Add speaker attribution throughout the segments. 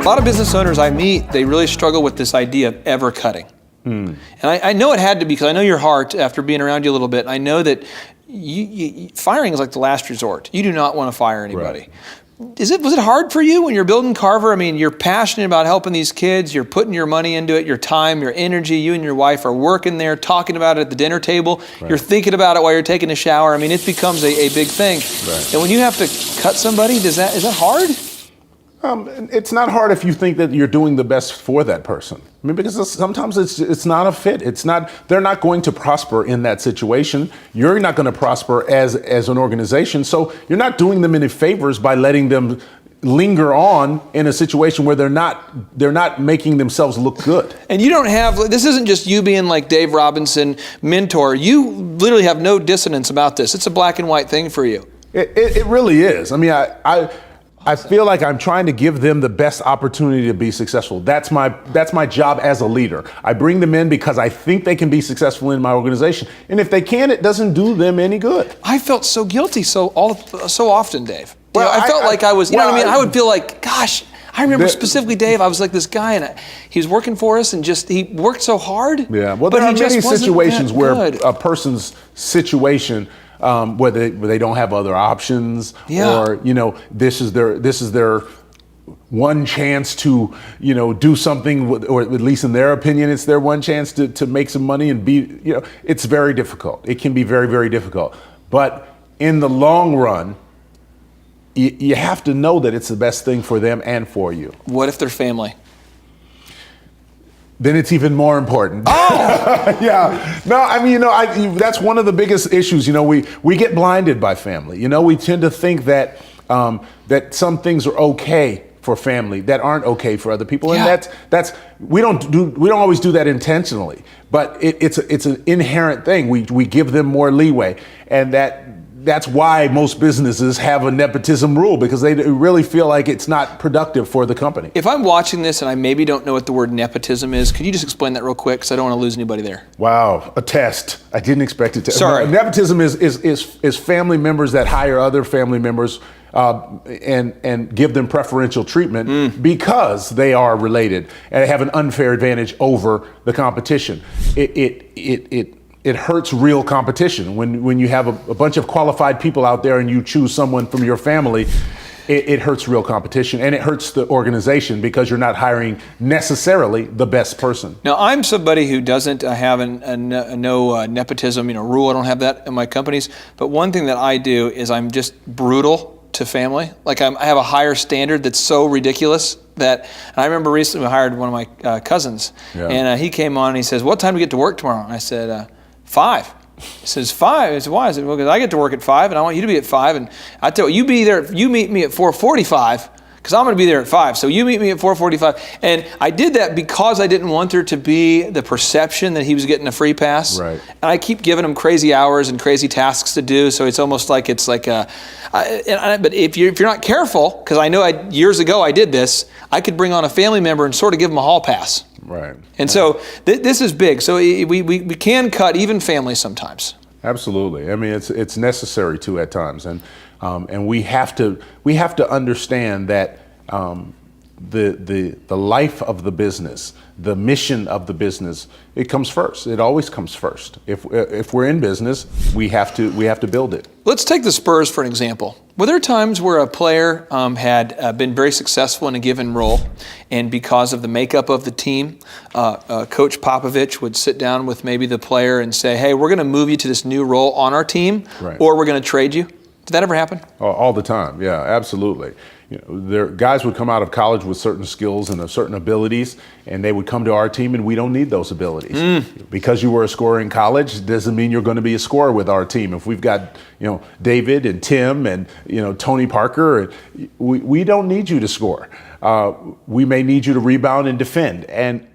Speaker 1: lot of business owners I meet, they really struggle with this idea of ever cutting. And I know it had to be, because I know your heart after being around you a little bit. I know that firing is like the last resort. You do not want to fire anybody. Right. Was it hard for you when you're building Carver? I mean, you're passionate about helping these kids. You're putting your money into it, your time, your energy. You and your wife are working there, talking about it at the dinner table. Right. You're thinking about it while you're taking a shower. I mean, it becomes a big thing. Right. And when you have to cut somebody, is that hard?
Speaker 2: It's not hard if you think that you're doing the best for that person. I mean, because sometimes it's not a fit. They're not going to prosper in that situation. You're not going to prosper as an organization. So you're not doing them any favors by letting them linger on in a situation where they're not making themselves look good. And you don't have, this isn't just you being like Dave Robinson mentor. You literally have no dissonance about this. It's a black and white thing for you. It really is. I mean, I feel like I'm trying to give them the best opportunity to be successful. That's my job as a leader. I bring them in because I think they can be successful in my organization. And if they can't, it doesn't do them any good. I felt so guilty so often, Dave. Well, I felt like I was, you know what I mean? I would feel like, gosh, I remember specifically, Dave, I was like this guy, and he was working for us, and he worked so hard. Yeah, well, there are many situations where a person's situation, where they don't have other options, or this is their one chance to do something, or at least in their opinion, it's their one chance to make some money and be it's very difficult. It can be very, very difficult. But in the long run, you have to know that it's the best thing for them and for you. What if they're family? Then it's even more important. Oh! Yeah. No, I mean, that's one of the biggest issues. We get blinded by family. We tend to think that that some things are okay for family that aren't okay for other people. Yeah. And that's we don't always do that intentionally, but it's an inherent thing. We give them more leeway, and that's why most businesses have a nepotism rule, because they really feel like it's not productive for the company. If I'm watching this and I maybe don't know what the word nepotism is, could you just explain that real quick, because I don't want to lose anybody there? Wow, a test. I didn't expect it to. Sorry. Nepotism is family members that hire other family members and give them preferential treatment because they are related and have an unfair advantage over the competition. It hurts real competition when you have a bunch of qualified people out there and you choose someone from your family. It hurts real competition, and it hurts the organization because you're not hiring necessarily the best person. Now, I'm somebody who doesn't have no nepotism rule. I don't have that in my companies. But one thing that I do is I'm just brutal to family. Like I have a higher standard that's so ridiculous that, and I remember recently we hired one of my cousins, and he came on and he says, "What time do we get to work tomorrow?" And I said, 5. He says, 5? I said, why? I said, well, because I get to work at 5, and I want you to be at 5. And I tell you, you meet me at 4:45, because I'm going to be there at 5. So you meet me at 4:45. And I did that because I didn't want there to be the perception that he was getting a free pass. Right. And I keep giving him crazy hours and crazy tasks to do. So it's almost like but if you're not careful, because I know years ago I did this, I could bring on a family member and sort of give them a hall pass. Right. And so this is big. So we can cut even families sometimes. Absolutely. I mean, it's necessary to at times, and we have to understand that the life of the business, the mission of the business, it comes first. It always comes first. If we're in business, we have to build it. Let's take the Spurs for an example. Were there times where a player had been very successful in a given role, and because of the makeup of the team, Coach Popovich would sit down with maybe the player and say, "Hey, we're going to move you to this new role on our team, or we're going to trade you"? Did that ever happen? All the time. Yeah, absolutely. Guys would come out of college with certain skills and certain abilities, and they would come to our team, and we don't need those abilities. Because you were a scorer in college doesn't mean you're going to be a scorer with our team. If we've got David and Tim and Tony Parker, we don't need you to score. We may need you to rebound and defend, and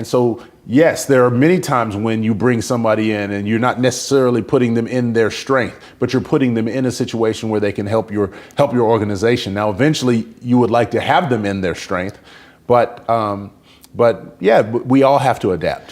Speaker 2: so. Yes, there are many times when you bring somebody in and you're not necessarily putting them in their strength, but you're putting them in a situation where they can help your organization. Now, eventually, you would like to have them in their strength, but yeah, we all have to adapt.